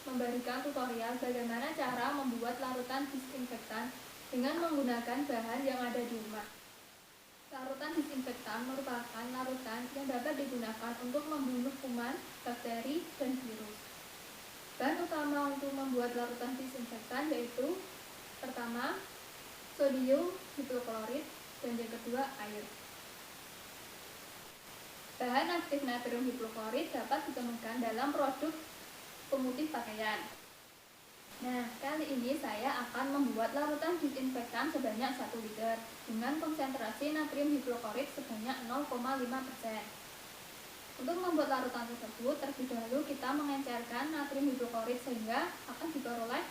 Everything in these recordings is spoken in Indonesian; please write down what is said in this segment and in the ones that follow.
memberikan tutorial bagaimana cara membuat larutan disinfektan dengan menggunakan bahan yang ada di rumah. Larutan disinfektan merupakan larutan yang dapat digunakan untuk membunuh kuman, bakteri, dan virus. Bahan utama untuk membuat larutan disinfektan yaitu pertama, sodium hipoklorit, dan yang kedua, air. Bahan aktif natrium hipoklorit dapat ditemukan dalam produk pemutih pakaian. Nah, kali ini saya akan membuat larutan disinfektan sebanyak 1 liter dengan konsentrasi natrium hipoklorit sebanyak 0,5%. Untuk membuat larutan tersebut, terlebih dahulu kita mengencerkan natrium hipoklorit sehingga akan diperoleh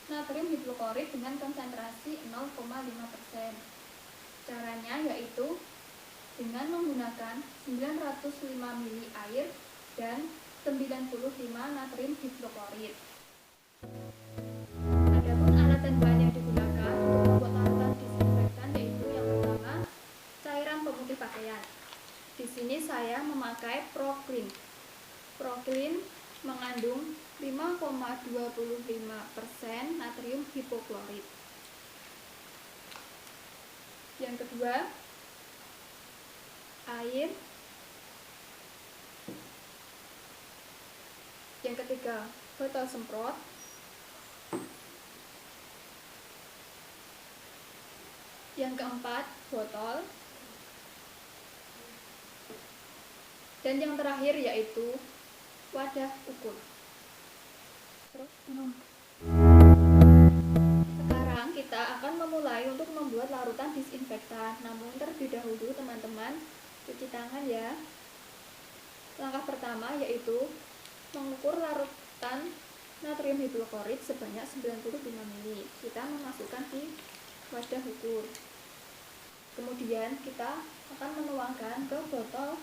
natrium hipoklorit dengan konsentrasi 0,5%. Caranya yaitu dengan menggunakan 905 ml air dan 95 natrium hipoklorit. Adapun alat dan bahan yang digunakan untuk membuat larutan disinfektan yaitu yang pertama, cairan pemutih pakaian. Di sini saya memakai Proclean. Proclean mengandung 5,25% natrium hipoklorit. Yang kedua, air. Yang ketiga, botol semprot. Yang keempat, botol. Dan yang terakhir yaitu wadah ukur. Sekarang kita akan memulai untuk membuat larutan disinfektan. Namun terlebih dahulu teman-teman cuci tangan ya. Langkah pertama yaitu mengukur larutan natrium hipoklorit sebanyak 95 ml. Kita memasukkan di wadah ukur. Kemudian kita akan menuangkan ke botol.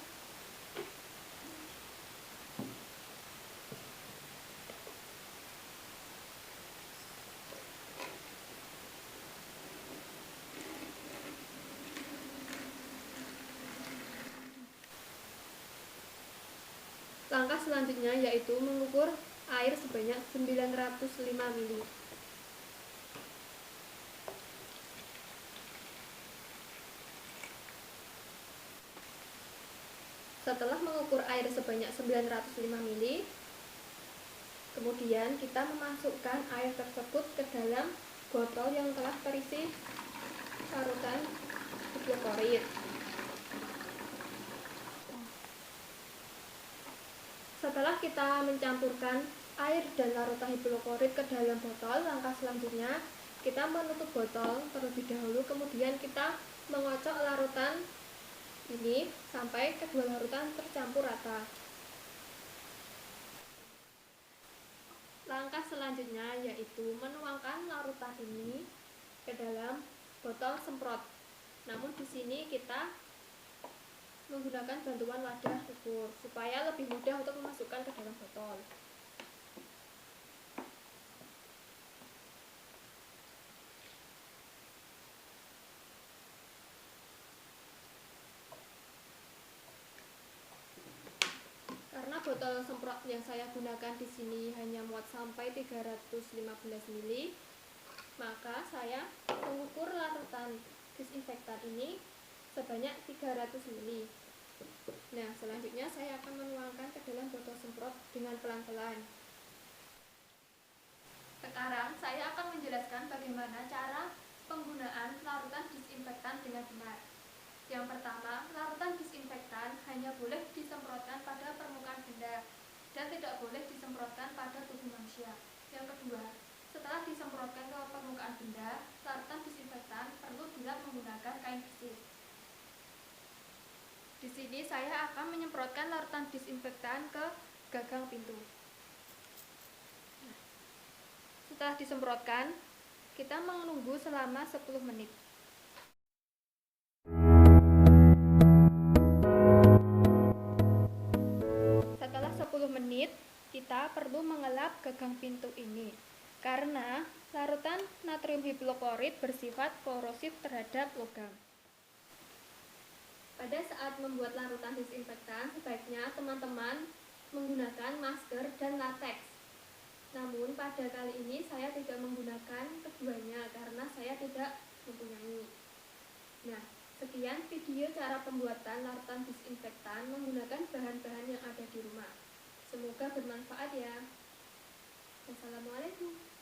Langkah selanjutnya yaitu mengukur air sebanyak 905 ml. Setelah mengukur air sebanyak 905 ml, kemudian kita memasukkan air tersebut ke dalam botol yang telah terisi larutan hipoklorit. Setelah kita mencampurkan air dan larutan hipoklorit ke dalam botol, langkah selanjutnya kita menutup botol terlebih dahulu, kemudian kita mengocok larutan ini sampai kedua larutan tercampur rata. Langkah selanjutnya yaitu menuangkan larutan ini ke dalam botol semprot. Namun di sini kita menggunakan bantuan wadah ukur supaya lebih mudah untuk memasukkan ke dalam botol. Karena botol semprot yang saya gunakan di sini hanya muat sampai 315 ml, maka saya mengukur larutan disinfektan ini sebanyak 300 ml. Nah, selanjutnya saya akan menuangkan ke dalam botol semprot dengan pelan-pelan. Sekarang saya akan menjelaskan bagaimana cara penggunaan larutan disinfektan dengan benar. Yang pertama, larutan disinfektan hanya boleh disemprotkan pada permukaan benda dan tidak boleh disemprotkan pada tubuh manusia. Yang kedua, setelah disemprotkan ke permukaan benda, larutan disinfektan perlu dilap menggunakan kain bersih. Di sini saya akan menyemprotkan larutan disinfektan ke gagang pintu. Setelah disemprotkan, kita menunggu selama 10 menit. Setelah 10 menit, kita perlu mengelap gagang pintu ini karena larutan natrium hipoklorit bersifat korosif terhadap logam. Pada saat membuat larutan disinfektan, sebaiknya teman-teman menggunakan masker dan latex. Namun pada kali ini saya tidak menggunakan keduanya karena saya tidak mempunyai. Nah, sekian video cara pembuatan larutan disinfektan menggunakan bahan-bahan yang ada di rumah. Semoga bermanfaat ya. Wassalamualaikum.